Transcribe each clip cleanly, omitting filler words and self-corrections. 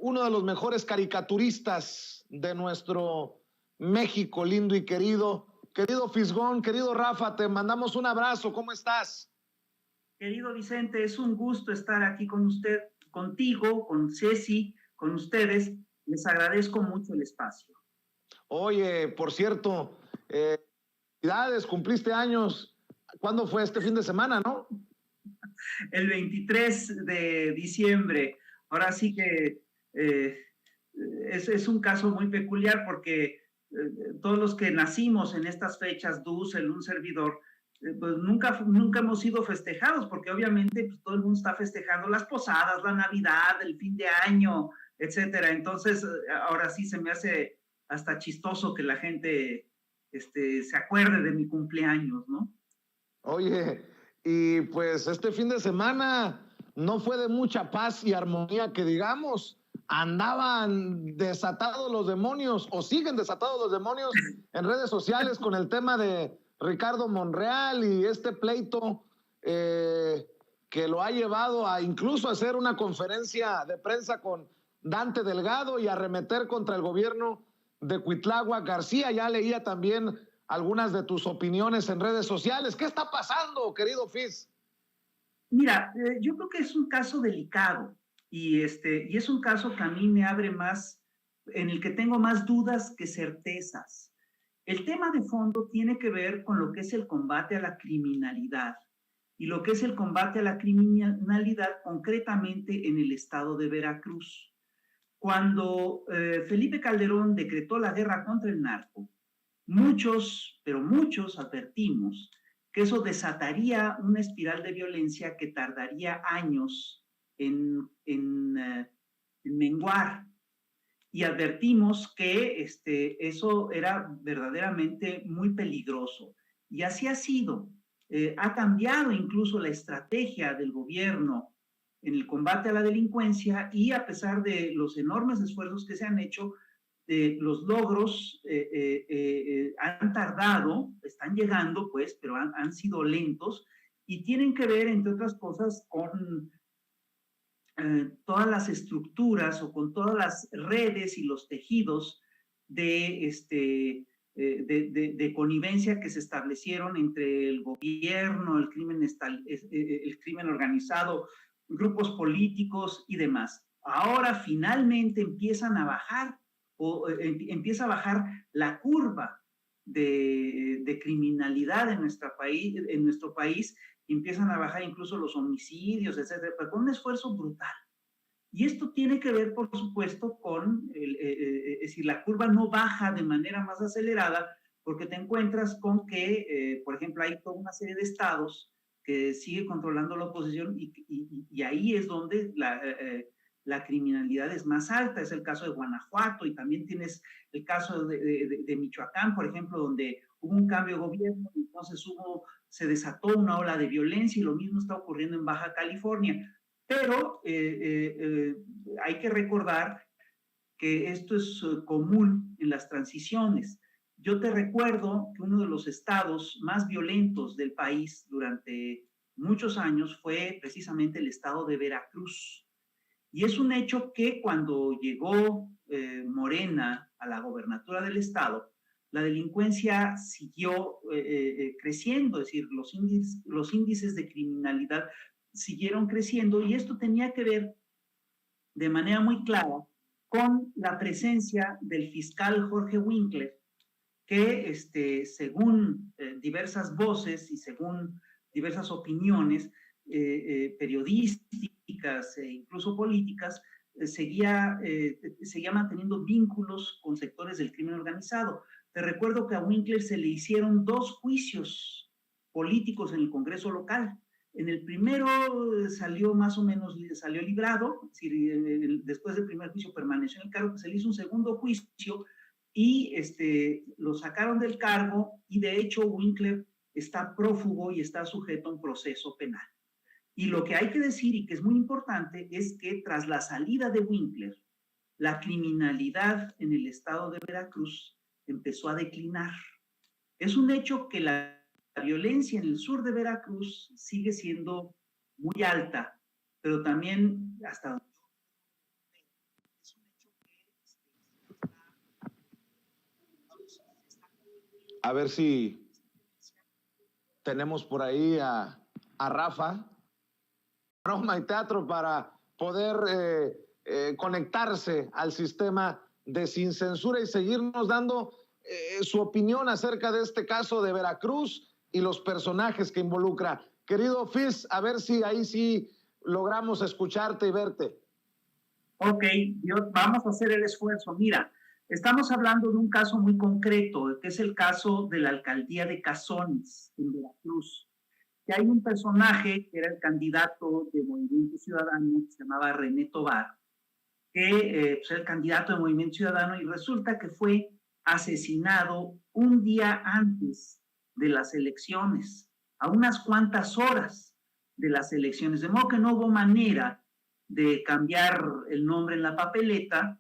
uno de los mejores caricaturistas de nuestro México lindo y querido. Querido Fisgón, querido Rafa, te mandamos un abrazo, ¿cómo estás? Querido Vicente, es un gusto estar aquí con usted, contigo, con Ceci, con ustedes. Les agradezco mucho el espacio. Oye, por cierto, felicidades, cumpliste años. ¿Cuándo fue? Este fin de semana, ¿no? El 23 de diciembre. Ahora sí que es un caso muy peculiar porque todos los que nacimos en estas fechas, Dussel, un servidor, pues nunca hemos sido festejados, porque obviamente pues, todo el mundo está festejando las posadas, la Navidad, el fin de año, etcétera. Entonces, ahora sí se me hace hasta chistoso que la gente se acuerde de mi cumpleaños, ¿no? Oye, y pues este fin de semana no fue de mucha paz y armonía, que digamos. Andaban desatados los demonios, o siguen desatados los demonios en redes sociales con el tema de Ricardo Monreal y este pleito que lo ha llevado a incluso hacer una conferencia de prensa con Dante Delgado y arremeter contra el gobierno de Cuitláhuac García. Ya leía también algunas de tus opiniones en redes sociales. ¿Qué está pasando, querido Fis? Mira, yo creo que es un caso delicado y es un caso que a mí me abre más, en el que tengo más dudas que certezas. El tema de fondo tiene que ver con lo que es el combate a la criminalidad y lo que es el combate a la criminalidad concretamente en el estado de Veracruz. Cuando Felipe Calderón decretó la guerra contra el narco, muchos, pero muchos advertimos que eso desataría una espiral de violencia que tardaría años en menguar. Y advertimos que eso era verdaderamente muy peligroso. Y así ha sido. Ha cambiado incluso la estrategia del gobierno en el combate a la delincuencia y a pesar de los enormes esfuerzos que se han hecho, los logros han tardado, están llegando, pues, pero han sido lentos y tienen que ver, entre otras cosas, con todas las estructuras o con todas las redes y los tejidos de connivencia que se establecieron entre el gobierno, el crimen organizado, grupos políticos y demás. Ahora finalmente empiezan a bajar empieza a bajar la curva de criminalidad en nuestro país, empiezan a bajar incluso los homicidios, etcétera, pero con un esfuerzo brutal. Y esto tiene que ver, por supuesto, con, es decir, la curva no baja de manera más acelerada porque te encuentras con que, por ejemplo, hay toda una serie de estados que sigue controlando la oposición y ahí es donde la criminalidad es más alta. Es el caso de Guanajuato y también tienes el caso de Michoacán, por ejemplo, donde hubo un cambio de gobierno, entonces se desató una ola de violencia y lo mismo está ocurriendo en Baja California. Pero hay que recordar que esto es común en las transiciones. Yo te recuerdo que uno de los estados más violentos del país durante muchos años fue precisamente el estado de Veracruz. Y es un hecho que cuando llegó Morena a la gobernatura del estado, la delincuencia siguió creciendo, es decir, los índices de criminalidad siguieron creciendo y esto tenía que ver de manera muy clara con la presencia del fiscal Jorge Winkler, que según diversas voces y según diversas opiniones periodísticas e incluso políticas, seguía manteniendo vínculos con sectores del crimen organizado. Te recuerdo que a Winkler se le hicieron 2 juicios políticos en el Congreso local. En el primero salió más o menos, salió librado, es decir, después del primer juicio permaneció en el cargo, se le hizo un segundo juicio y lo sacaron del cargo y de hecho Winkler está prófugo y está sujeto a un proceso penal. Y lo que hay que decir y que es muy importante es que tras la salida de Winkler, la criminalidad en el estado de Veracruz empezó a declinar. Es un hecho que la violencia en el sur de Veracruz sigue siendo muy alta, pero también hasta A ver si tenemos por ahí a Rafa, Broma y Teatro, para poder conectarse al sistema de Sin Censura y seguirnos dando su opinión acerca de este caso de Veracruz y los personajes que involucra. Querido Fis, a ver si ahí sí logramos escucharte y verte. Ok, vamos a hacer el esfuerzo. Mira, estamos hablando de un caso muy concreto, que es el caso de la alcaldía de Cazones, en Veracruz. Que hay un personaje que era el candidato de Movimiento Ciudadano, que se llamaba René Tobar, que pues, era el candidato de Movimiento Ciudadano y resulta que fue asesinado un día antes de las elecciones, a unas cuantas horas de las elecciones, de modo que no hubo manera de cambiar el nombre en la papeleta.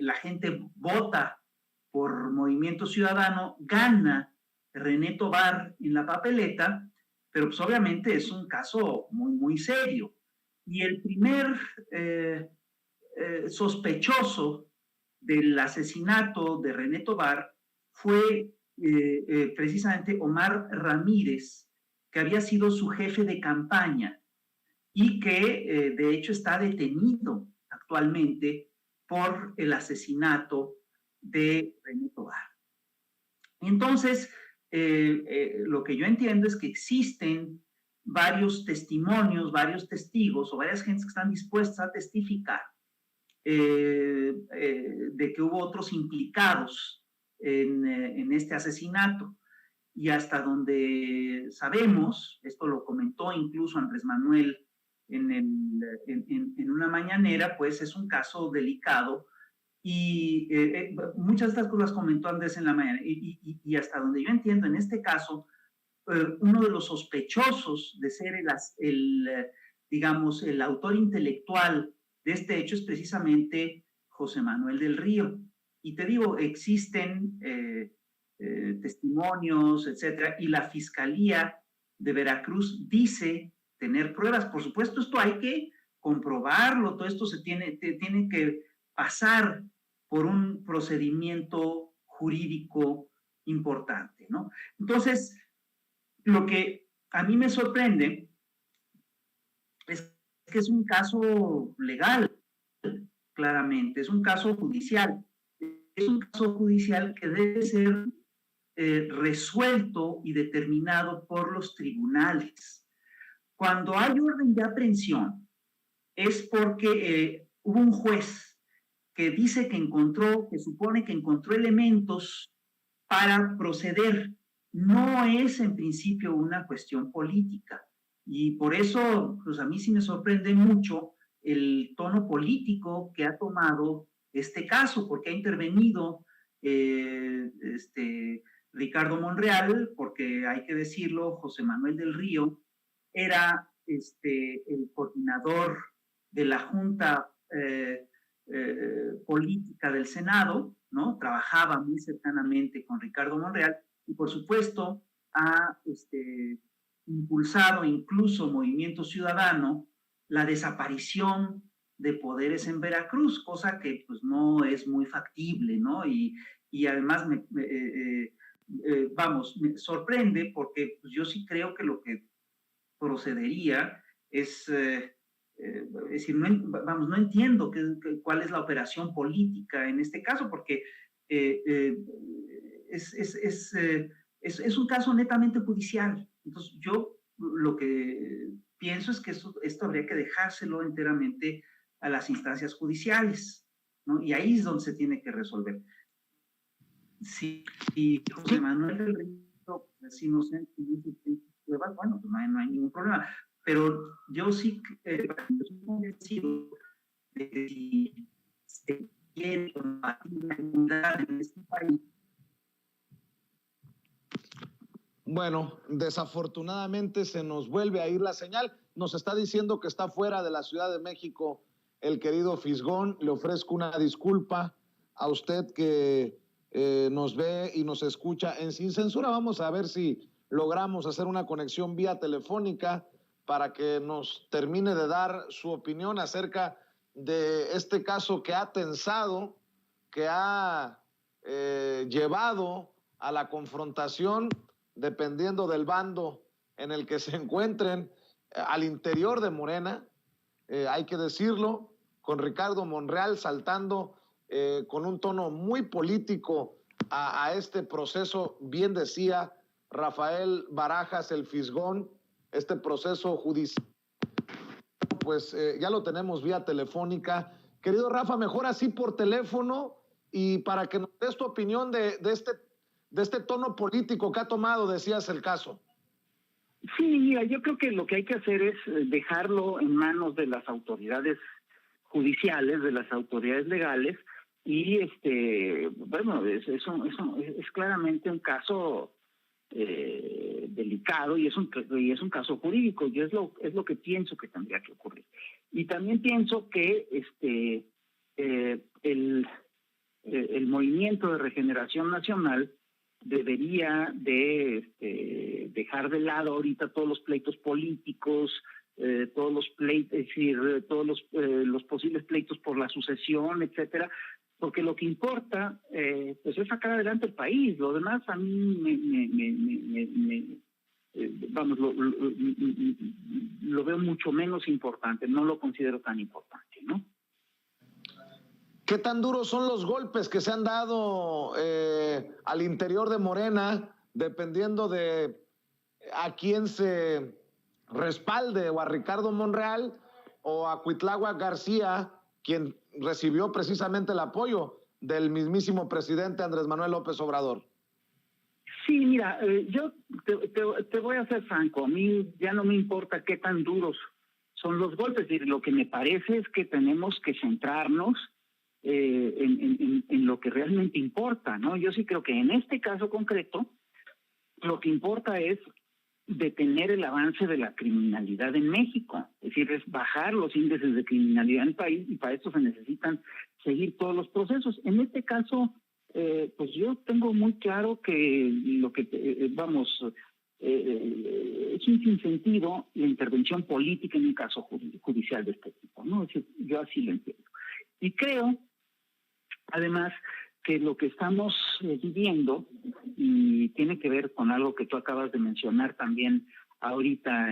La gente vota por Movimiento Ciudadano, gana René Tobar en la papeleta, pero pues obviamente es un caso muy, muy serio. Y el primer sospechoso del asesinato de René Tobar fue precisamente Omar Ramírez, que había sido su jefe de campaña y que de hecho está detenido actualmente por el asesinato de René Tobar. Entonces, lo que yo entiendo es que existen varios testimonios, varios testigos o varias gentes que están dispuestas a testificar de que hubo otros implicados en este asesinato. Y hasta donde sabemos, esto lo comentó incluso Andrés Manuel en una mañanera, pues es un caso delicado y muchas de estas cosas comentó Andrés en la mañana y hasta donde yo entiendo, en este caso, uno de los sospechosos de ser digamos, el autor intelectual de este hecho es precisamente José Manuel del Río. Y te digo, existen testimonios, etcétera, y la Fiscalía de Veracruz dice tener pruebas. Por supuesto, esto hay que comprobarlo, todo esto tiene que pasar por un procedimiento jurídico importante, ¿no? Entonces, lo que a mí me sorprende es que es un caso legal, claramente, es un caso judicial. Es un caso judicial que debe ser resuelto y determinado por los tribunales. Cuando hay orden de aprehensión, es porque hubo un juez que dice que supone que encontró elementos para proceder. No es en principio una cuestión política. Y por eso, pues a mí sí me sorprende mucho el tono político que ha tomado este caso, porque ha intervenido Ricardo Monreal, porque hay que decirlo, José Manuel del Río era el coordinador de la Junta política del Senado, ¿no? Trabajaba muy cercanamente con Ricardo Monreal y por supuesto ha impulsado incluso Movimiento Ciudadano la desaparición de poderes en Veracruz, cosa que pues no es muy factible, ¿no? Y además me sorprende porque pues, yo sí creo que lo que procedería es decir, no entiendo cuál es la operación política en este caso, porque es un caso netamente judicial. Entonces, yo lo que pienso es que esto habría que dejárselo enteramente a las instancias judiciales, ¿no? Y ahí es donde se tiene que resolver. Si José Manuel del Río es inocente y dice pruebas, bueno, pues no hay ningún problema. Pero yo sí estoy convencido de que si se quiere combatir la impunidad en este país. Bueno, desafortunadamente se nos vuelve a ir la señal. Nos está diciendo que está fuera de la Ciudad de México el querido Fisgón. Le ofrezco una disculpa a usted que nos ve y nos escucha en Sin Censura. Vamos a ver si logramos hacer una conexión vía telefónica para que nos termine de dar su opinión acerca de este caso que ha tensado, que ha llevado a la confrontación dependiendo del bando en el que se encuentren al interior de Morena, hay que decirlo, con Ricardo Monreal saltando con un tono muy político a este proceso, bien decía Rafael Barajas, el Fisgón, este proceso judicial, pues ya lo tenemos vía telefónica. Querido Rafa, mejor así por teléfono y para que nos des tu opinión de este tono político que ha tomado, decías, el caso. Sí, mira, yo creo que lo que hay que hacer es dejarlo en manos de las autoridades judiciales, de las autoridades legales, y bueno, es claramente un caso delicado y es un caso jurídico, y es lo que pienso que tendría que ocurrir. Y también pienso que el Movimiento de Regeneración Nacional debería de dejar de lado ahorita todos los pleitos políticos, todos los pleitos, es decir, todos los posibles pleitos por la sucesión, etcétera, porque lo que importa pues es sacar adelante el país. Lo demás a mí vamos, lo veo mucho menos importante, no lo considero tan importante, ¿no? ¿Qué tan duros son los golpes que se han dado al interior de Morena, dependiendo de a quién se respalde, o a Ricardo Monreal o a Cuitláhuac García, quien recibió precisamente el apoyo del mismísimo presidente Andrés Manuel López Obrador? Sí, mira, yo te voy a ser franco, a mí ya no me importa qué tan duros son los golpes, y lo que me parece es que tenemos que centrarnos en lo que realmente importa, ¿no? Yo sí creo que en este caso concreto lo que importa es detener el avance de la criminalidad en México, es decir, es bajar los índices de criminalidad en el país, y para eso se necesitan seguir todos los procesos. En este caso, pues yo tengo muy claro que lo que es un sinsentido la intervención política en un caso judicial de este tipo, ¿no? Es decir, yo así lo entiendo. Y creo, además, que lo que estamos viviendo, y tiene que ver con algo que tú acabas de mencionar también ahorita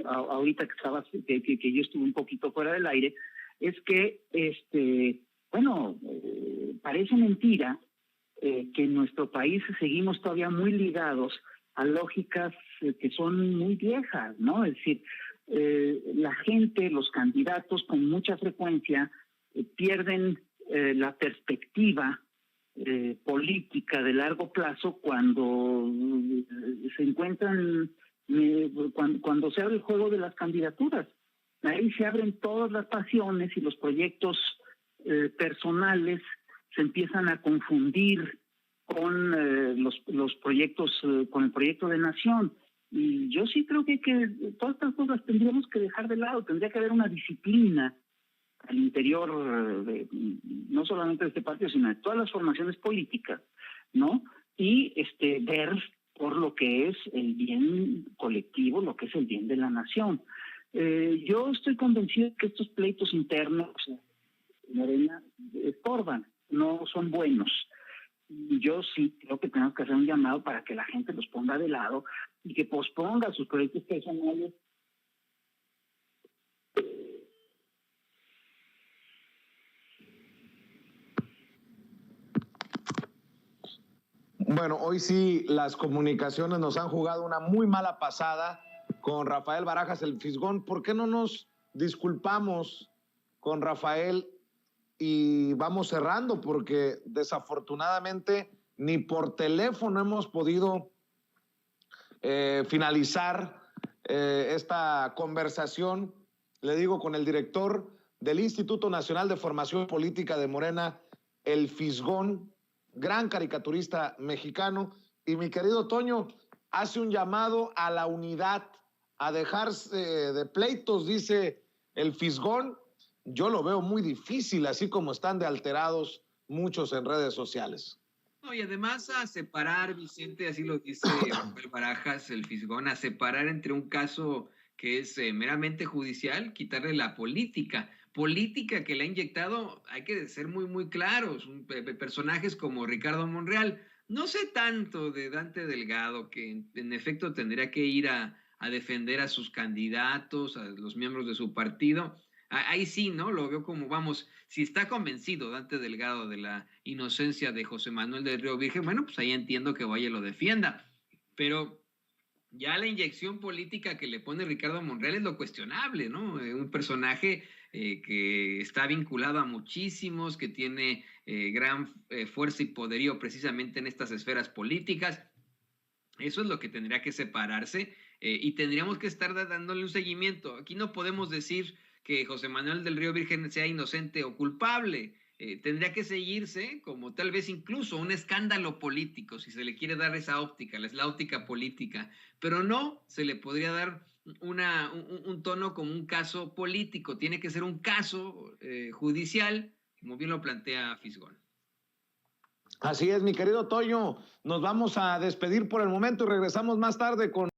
ahorita que yo estuve un poquito fuera del aire, es que parece mentira que en nuestro país seguimos todavía muy ligados a lógicas que son muy viejas, ¿no? Es decir, la gente, los candidatos con mucha frecuencia pierden la perspectiva política de largo plazo cuando se encuentran, cuando se abre el juego de las candidaturas. Ahí se abren todas las pasiones y los proyectos personales se empiezan a confundir con los proyectos, con el proyecto de nación. Y yo sí creo que todas estas cosas tendríamos que dejar de lado. Tendría que haber una disciplina al interior no solamente de este partido, sino de todas las formaciones políticas, ¿no? Y ver por lo que es el bien colectivo, lo que es el bien de la nación. Yo estoy convencido de que estos pleitos internos, Morena, estorban, no son buenos. Y yo sí creo que tenemos que hacer un llamado para que la gente los ponga de lado y que posponga sus proyectos personales. Bueno, hoy sí las comunicaciones nos han jugado una muy mala pasada con Rafael Barajas, el Fisgón. ¿Por qué no nos disculpamos con Rafael y vamos cerrando? Porque desafortunadamente ni por teléfono hemos podido finalizar esta conversación, le digo, con el director del Instituto Nacional de Formación Política de Morena, el Fisgón, gran caricaturista mexicano. Y mi querido Toño hace un llamado a la unidad, a dejarse de pleitos, dice el Fisgón. Yo lo veo muy difícil, así como están de alterados muchos en redes sociales. No, y además a separar, Vicente, así lo dice Rafael Barajas, el Fisgón, a separar entre un caso que es meramente judicial, quitarle la política, política que le ha inyectado, hay que ser muy, muy claros. Personajes como Ricardo Monreal, no sé tanto de Dante Delgado, que en efecto tendría que ir a defender a sus candidatos, a los miembros de su partido. Ahí sí, ¿no? Lo veo como, vamos, si está convencido Dante Delgado de la inocencia de José Manuel del Río Virgen, bueno, pues ahí entiendo que vaya y lo defienda. Pero ya la inyección política que le pone Ricardo Monreal es lo cuestionable, ¿no? Un personaje que está vinculado a muchísimos, que tiene gran fuerza y poderío precisamente en estas esferas políticas. Eso es lo que tendría que separarse y tendríamos que estar dándole un seguimiento. Aquí no podemos decir que José Manuel del Río Virgen sea inocente o culpable. Tendría que seguirse como tal vez incluso un escándalo político, si se le quiere dar esa óptica, es la óptica política, pero no se le podría dar un tono como un caso político, tiene que ser un caso judicial, como bien lo plantea Fisgón. Así es, mi querido Toño. Nos vamos a despedir por el momento y regresamos más tarde con